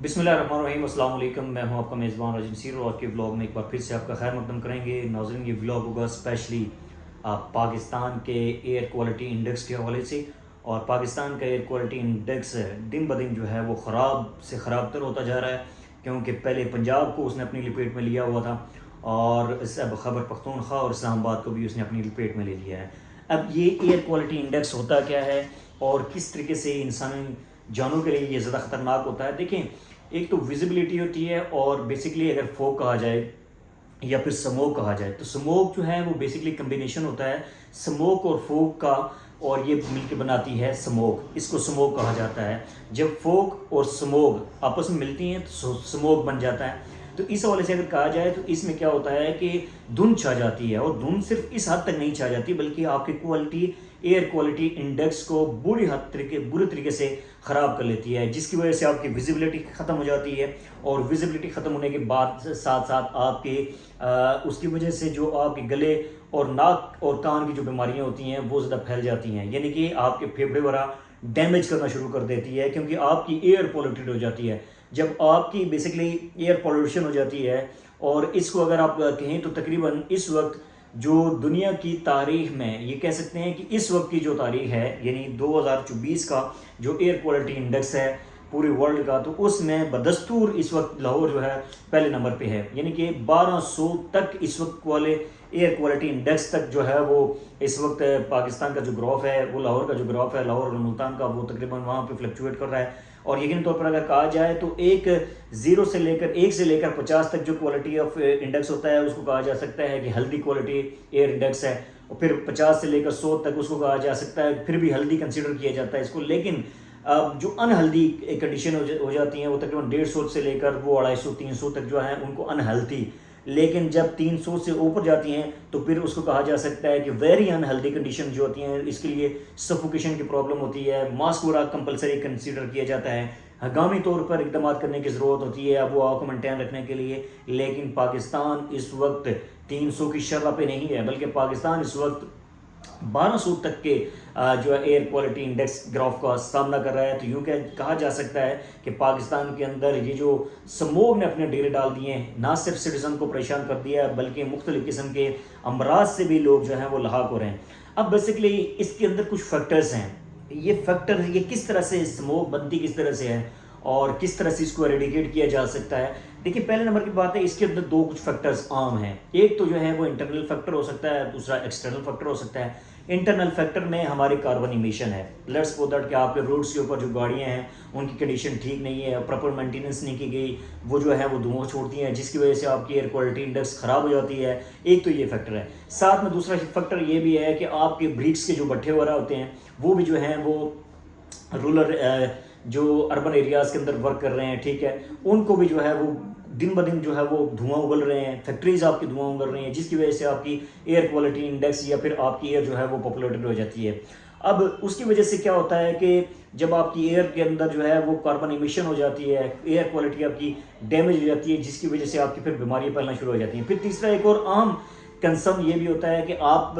بسم اللہ الرحمن الرحیم، السلام علیکم۔ میں ہوں آپ کا میزبان راجن سیر اور آپ کے ولاگ میں ایک بار پھر سے آپ کا خیر مقدم کریں گے۔ ناظرین، یہ ولاگ ہوگا اسپیشلی پاکستان کے ایئر کوالٹی انڈیکس کے حوالے سے، اور پاکستان کا ایئر کوالٹی انڈیکس دن بدن جو ہے وہ خراب سے خراب تر ہوتا جا رہا ہے، کیونکہ پہلے پنجاب کو اس نے اپنی لپیٹ میں لیا ہوا تھا، اور اب خیبر پختونخوا اور اسلام آباد کو بھی اس نے اپنی لپیٹ میں لے لیا ہے۔ اب یہ ایئر کوالٹی انڈیکس ہوتا کیا ہے اور کس طریقے سے انسانی جانوں کے لیے یہ زیادہ خطرناک ہوتا ہے؟ دیکھیں، ایک تو ویزیبلٹی ہوتی ہے، اور بیسکلی اگر فوگ کہا جائے یا پھر سموک کہا جائے تو سموک جو ہے وہ بیسکلی کمبینیشن ہوتا ہے سموک اور فوگ کا، اور یہ مل کے بناتی ہے سموک۔ اس کو سموک کہا جاتا ہے۔ جب فوگ اور سموک آپس میں ملتی ہیں تو سموک بن جاتا ہے۔ تو اس حوالے سے اگر کہا جائے تو اس میں کیا ہوتا ہے کہ دھند چھا جاتی ہے، اور دھند صرف اس حد تک نہیں چھا جاتی بلکہ آپ کی ایئر کوالٹی انڈیکس کو برے طریقے سے خراب کر لیتی ہے، جس کی وجہ سے آپ کی ویزیبلٹی ختم ہو جاتی ہے، اور ویزیبلٹی ختم ہونے کے بعد ساتھ ساتھ آپ کے اس کی وجہ سے جو آپ کے گلے اور ناک اور کان کی جو بیماریاں ہوتی ہیں وہ زیادہ پھیل جاتی ہیں، یعنی کہ آپ کے پھیپھڑے وغیرہ ڈیمیج کرنا شروع کر دیتی ہے، کیونکہ آپ کی ایئر پولیوٹیڈ ہو جاتی ہے۔ جب آپ کی بیسکلی ایئر پولیوشن ہو جاتی ہے، اور اس کو اگر آپ کہیں تو تقریباً اس وقت جو دنیا کی تاریخ میں یہ کہہ سکتے ہیں کہ اس وقت کی جو تاریخ ہے، یعنی 2024 کا جو ایئر کوالٹی انڈیکس ہے پورے ورلڈ کا، تو اس میں بدستور اس وقت لاہور جو ہے پہلے نمبر پہ ہے، یعنی کہ 1200 تک اس وقت والے ایئر کوالٹی انڈیکس تک جو ہے وہ اس وقت پاکستان کا جو گراف ہے، وہ لاہور کا جو گراف ہے، لاہور اور ملتان کا، وہ تقریباً وہاں پہ فلکچویٹ کر رہا ہے۔ اور یقینی طور پر اگر کہا جائے تو ایک سے لے کر 50 تک جو کوالٹی آف انڈیکس ہوتا ہے اس کو کہا جا سکتا ہے کہ ہیلدی کوالٹی ایئر انڈیکس ہے، اور پھر 50 سے لے کر 100 تک اس کو کہا جا سکتا ہے، پھر بھی ہیلدی کنسیڈر کیا جاتا ہے اس کو۔ لیکن جو ان ہیلدی کنڈیشن ہو جاتی ہیں وہ تقریباً 150 سے لے کر وہ 250 300 تک جو ہیں ان کو ان ہیلدی، لیکن جب 300 سے اوپر جاتی ہیں تو پھر اس کو کہا جا سکتا ہے کہ ویری ان ہیلدی کنڈیشن جو ہوتی ہیں، اس کے لیے سفوکیشن کی پرابلم ہوتی ہے، ماسک وغیرہ کمپلسری کنسیڈر کیا جاتا ہے، ہنگامی طور پر اقدامات کرنے کی ضرورت ہوتی ہے اب وہ کو مینٹین رکھنے کے لیے۔ لیکن پاکستان اس وقت 300 کی شرح پہ نہیں ہے، بلکہ پاکستان اس وقت 1200 تک کے جو ہے ایئر کوالٹی انڈیکس گراف کا سامنا کر رہا ہے۔ تو یوں کہا جا سکتا ہے کہ پاکستان کے اندر یہ جو سموگ نے اپنے ڈیرے ڈال دیے ہیں، نہ صرف سٹیزن کو پریشان کر دیا ہے بلکہ مختلف قسم کے امراض سے بھی لوگ جو ہیں وہ لاحق ہو رہے ہیں۔ اب بیسکلی اس کے اندر کچھ فیکٹرز ہیں، یہ کس طرح سے سموگ بنتی کس طرح سے ہے اور کس طرح سے اس کو ایریڈیکیٹ کیا جا سکتا ہے۔ دیکھیے، پہلے نمبر کی بات ہے، اس کے اندر دو کچھ فیکٹرز عام ہیں۔ ایک تو جو ہے وہ انٹرنل فیکٹر ہو سکتا ہے، دوسرا ایکسٹرنل فیکٹر ہو سکتا ہے۔ انٹرنل فیکٹر میں ہماری کاربن ایمیشن ہے، لیٹس سپوز دیٹ کہ آپ کے روڈس کے اوپر جو گاڑیاں ہیں ان کی کنڈیشن ٹھیک نہیں ہے، پراپر مینٹیننس نہیں کی گئی، وہ جو ہے وہ دھواں چھوڑتی ہیں، جس کی وجہ سے آپ کی ایئر کوالٹی انڈیکس خراب ہو جاتی ہے۔ ایک تو یہ فیکٹر ہے، ساتھ میں دوسرا فیکٹر یہ بھی ہے کہ آپ کے بریکس کے جو بٹھے وغیرہ ہوتے ہیں وہ بھی جو ہیں وہ رولر جو اربن ایریاز کے اندر ورک کر رہے ہیں، ٹھیک ہے، ان کو بھی جو ہے وہ دن بدن جو ہے وہ دھواں اگل رہے ہیں، فیکٹریز آپ کی دھواں اگل رہی ہیں، جس کی وجہ سے آپ کی ایئر کوالٹی انڈیکس یا پھر آپ کی ایئر جو ہے وہ پاپولیٹڈ ہو جاتی ہے۔ اب اس کی وجہ سے کیا ہوتا ہے کہ جب آپ کی ایئر کے اندر جو ہے وہ کاربن ایمیشن ہو جاتی ہے، ایئر کوالٹی آپ کی ڈیمیج ہو جاتی ہے، جس کی وجہ سے آپ کی پھر بیماریاں پھیلنا شروع ہو جاتی ہیں۔ پھر تیسرا ایک اور عام کنسرن یہ بھی ہوتا ہے کہ آپ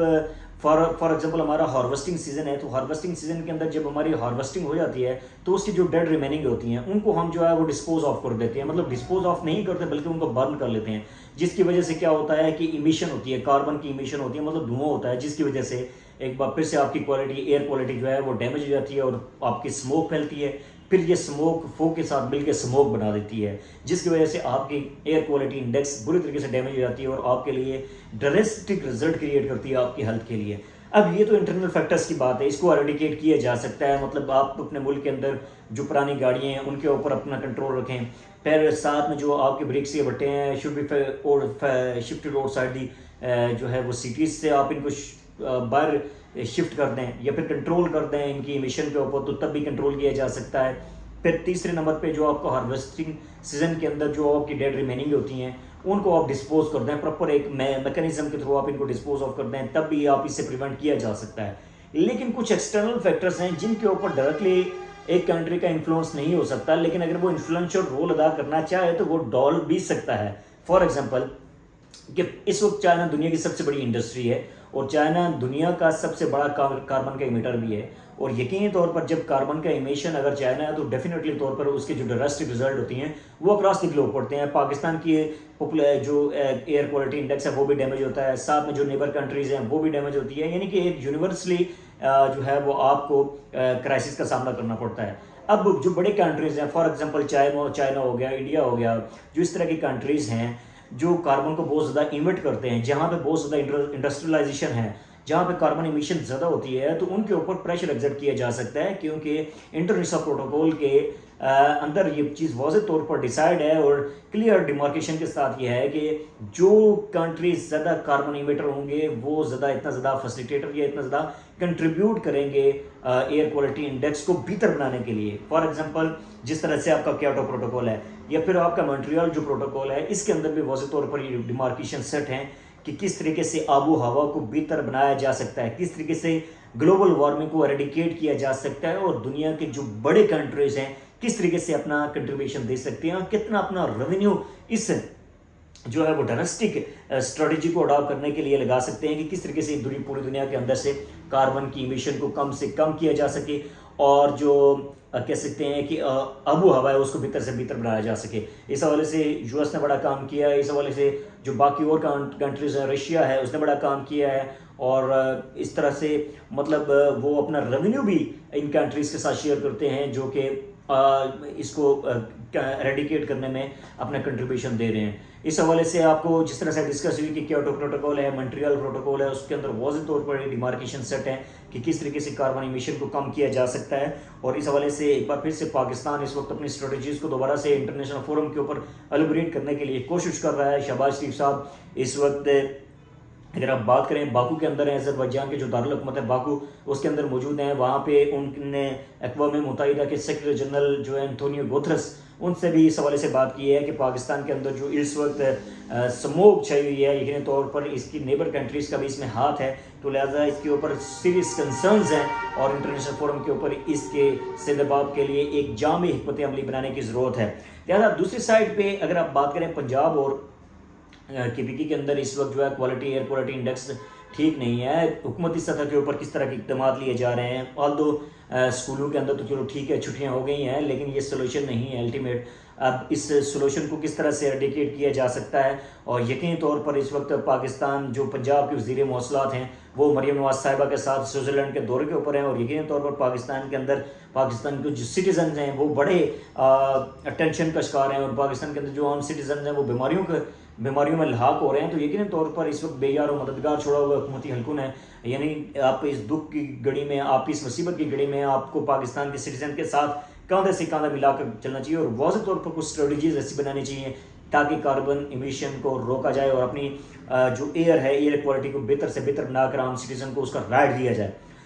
فار ایگزامپل ہمارا ہارویسٹنگ سیزن ہے، تو ہارویسٹنگ سیزن کے اندر جب ہماری ہارویسٹنگ ہو جاتی ہے تو اس کی جو ڈیڈ ریمیننگ ہوتی ہیں ان کو ہم جو ہے وہ ڈسپوز آف کر دیتے ہیں، مطلب ڈسپوز آف نہیں کرتے بلکہ ان کو برن کر لیتے ہیں، جس کی وجہ سے کیا ہوتا ہے کہ ایمیشن ہوتی ہے، کاربن کی ایمیشن ہوتی ہے، مطلب دھواں ہوتا ہے، جس کی وجہ سے ایک بار پھر سے آپ کی کوالٹی ایئر کوالٹی جو ہے وہ ڈیمیج ہو جاتی ہے اور آپ کی اسموک پھیلتی ہے۔ پھر یہ اسموک فوگ کے ساتھ مل کے اسموک بنا دیتی ہے، جس کی وجہ سے آپ کی ایئر کوالٹی انڈیکس بری طریقے سے ڈیمیج ہو جاتی ہے اور آپ کے لیے ڈریسٹک رزلٹ کریٹ کرتی ہے آپ کی ہیلتھ کے لیے۔ اب یہ تو انٹرنل فیکٹرز کی بات ہے، اس کو ایریڈیکیٹ کیا جا سکتا ہے، مطلب آپ اپنے ملک کے اندر جو پرانی گاڑیاں ہیں ان کے اوپر اپنا کنٹرول رکھیں، پھر ساتھ میں جو آپ کے بریکس کے بٹے ہیں should be shifted outside the جو ہے وہ سٹیز سے آپ ان کو باہر شفٹ کر دیں یا پھر کنٹرول کر دیں ان کی ایمیشن کے اوپر، تو تب بھی کنٹرول کیا جا سکتا ہے۔ پھر تیسرے نمبر پہ جو آپ کو ہارویسٹنگ سیزن کے اندر جو آپ کی ڈیڈ ریمیننگ ہوتی ہیں ان کو آپ ڈسپوز کر دیں، پراپر ایک میکینزم کے تھرو آپ ان کو ڈسپوز آف کر دیں، تب بھی آپ اس سے پریونٹ کیا جا سکتا ہے۔ لیکن کچھ ایکسٹرنل فیکٹرز ہیں جن کے اوپر ڈائریکٹلی ایک کنٹری کا انفلوئنس نہیں ہو سکتا، لیکن اگر وہ انفلوئنشل رول ادا کرنا چاہے تو وہ ڈال بھی سکتا ہے۔ فار ایگزامپل کہ اس وقت چائنا دنیا کی سب سے بڑی انڈسٹری ہے اور چائنا دنیا کا سب سے بڑا کاربن کا ایمیٹر بھی ہے، اور یقینی طور پر جب کاربن کا ایمیشن اگر چائنا ہے تو ڈیفینیٹلی طور پر اس کے جو ڈومیسٹک رزلٹ ہوتی ہیں وہ اکراس دی گلوب پڑتے ہیں. پاکستان کی جو ایئر کوالٹی انڈیکس ہے وہ بھی ڈیمیج ہوتا ہے، ساتھ میں جو نیبر کنٹریز ہیں وہ بھی ڈیمیج ہوتی ہے، یعنی کہ ایک یونیورسلی جو ہے وہ آپ کو کرائسس کا سامنا کرنا پڑتا ہے. اب جو بڑے کنٹریز ہیں، فار ایگزامپل چائنا ہو گیا، انڈیا ہو گیا، جو اس طرح کی کنٹریز ہیں جو کاربن کو بہت زیادہ ایمٹ کرتے ہیں، جہاں پہ بہت زیادہ انڈسٹریلائزیشن ہے، جہاں پہ کاربن ایمیشن زیادہ ہوتی ہے، تو ان کے اوپر پریشر ایگزرٹ کیا جا سکتا ہے، کیونکہ انٹرنیشنل پروٹوکول کے اندر یہ چیز واضح طور پر ڈیسائیڈ ہے اور کلیئر ڈیمارکیشن کے ساتھ یہ ہے کہ جو کنٹریز زیادہ کاربن ایمیٹر ہوں گے وہ اتنا زیادہ فیسیلیٹیٹر یا اتنا زیادہ کنٹریبیوٹ کریں گے ایئر کوالٹی انڈیکس کو بہتر بنانے کے لیے. فار ایگزامپل جس طرح سے آپ کا کیوٹو پروٹوکول ہے یا پھر آپ کا مونٹریال جو پروٹوکول ہے، اس کے اندر بھی واضح طور پر یہ ڈیمارکیشن سیٹ ہیں کہ کس طریقے سے آب و ہوا کو بہتر بنایا جا سکتا ہے، کس طریقے سے گلوبل وارمنگ کو ایریڈیکیٹ کیا جا سکتا ہے، اور دنیا کے جو بڑے کنٹریز ہیں کس طریقے سے اپنا کنٹریبیوشن دے سکتے ہیں، اور کتنا اپنا ریونیو اس جو ہے وہ ڈومیسٹک اسٹریٹجی کو اڈاپٹ کرنے کے لیے لگا سکتے ہیں، کہ کس طریقے سے پوری دنیا کے اندر سے کاربن کی ایمیشن کو کم سے کم کیا جا سکے، اور جو کہہ سکتے ہیں کہ آب و ہوا ہے اس کو بہتر سے بہتر بنایا جا سکے. اس حوالے سے یو ایس نے بڑا کام کیا ہے، اس حوالے سے جو باقی اور کنٹریز ہیں، رشیا ہے، اس نے بڑا کام کیا ہے، اور اس طرح سے مطلب وہ اپنا ریونیو بھی ان کنٹریز کے ساتھ شیئر کرتے ہیں جو کہ اس کو ایریڈیکیٹ کرنے میں اپنا کنٹریبیوشن دے رہے ہیں. اس حوالے سے آپ کو جس طرح سے ڈسکس ہوئی کہ کیوٹو پروٹوکول ہے، مونٹریال پروٹوکول ہے، اس کے اندر واضح طور پر ڈیمارکیشن سیٹ ہے کہ کس طریقے سے کاربن ایمیشن کو کم کیا جا سکتا ہے. اور اس حوالے سے ایک بار پھر سے پاکستان اس وقت اپنی اسٹریٹجیز کو دوبارہ سے انٹرنیشنل فورم کے اوپر ایلیبریٹ کرنے کے لیے کوشش کر رہا ہے. شہباز شریف صاحب اس وقت اگر آپ بات کریں باکو کے اندر ہیں، آذربائیجان کے جو دارالحکومت ہے باکو، اس کے اندر موجود ہیں. وہاں پہ ان نے اقوام متحدہ کے سیکرٹری جنرل جو ہے انٹونیو گوتھرس، ان سے بھی اس حوالے سے بات کی ہے کہ پاکستان کے اندر جو اس وقت سموگ چھائی ہوئی ہے، یقینی طور پر اس کی نیبر کنٹریز کا بھی اس میں ہاتھ ہے، تو لہٰذا اس کے اوپر سیریس کنسرنز ہیں اور انٹرنیشنل فورم کے اوپر اس کے سدباب کے لیے ایک جامع حکمت عملی بنانے کی ضرورت ہے. لہٰذا دوسری سائڈ پہ اگر آپ بات کریں پنجاب اور کے پی کے اندر اس وقت جو ہے ایئر کوالٹی انڈیکس ٹھیک نہیں ہے. حکومتی سطح کے اوپر کس طرح کے اقدامات لیے جا رہے ہیں، آلدو اسکولوں کے اندر تو چلو ٹھیک ہے، چھٹیاں ہو گئی ہیں، لیکن یہ سولوشن نہیں ہے الٹیمیٹ. اب اس سولوشن کو کس طرح سے ایریڈیکیٹ کیا جا سکتا ہے، اور یقینی طور پر اس وقت پاکستان جو پنجاب کے وزیر مواصلات ہیں وہ مریم نواز صاحبہ کے ساتھ سوئٹزرلینڈ کے دورے کے اوپر ہیں، اور یقینی طور پر پاکستان کے اندر پاکستان کے جو سٹیزنز ہیں وہ بڑے اٹینشن کا شکار ہیں، اور پاکستان کے اندر جو عام سٹیزنز ہیں وہ بیماریوں میں لاحق ہو رہے ہیں. تو یقینی طور پر اس وقت بے یار و مددگار چھوڑا ہوا حکومتی حلقوں نے، یعنی آپ اس دکھ کی گھڑی میں، آپ اس مصیبت کی گھڑی میں آپ کو پاکستان کے سٹیزن کے ساتھ کاندھے سے کاندھا ملا کر چلنا چاہیے، اور واضح طور پر کچھ اسٹریٹجیز ایسی بنانی چاہیے تاکہ کاربن ایمیشن کو روکا جائے اور اپنی جو ایئر ہے، ایئر کوالٹی کو بہتر سے بہتر بنا کر عام سٹیزن کو اس کا رائٹ دیا جائے.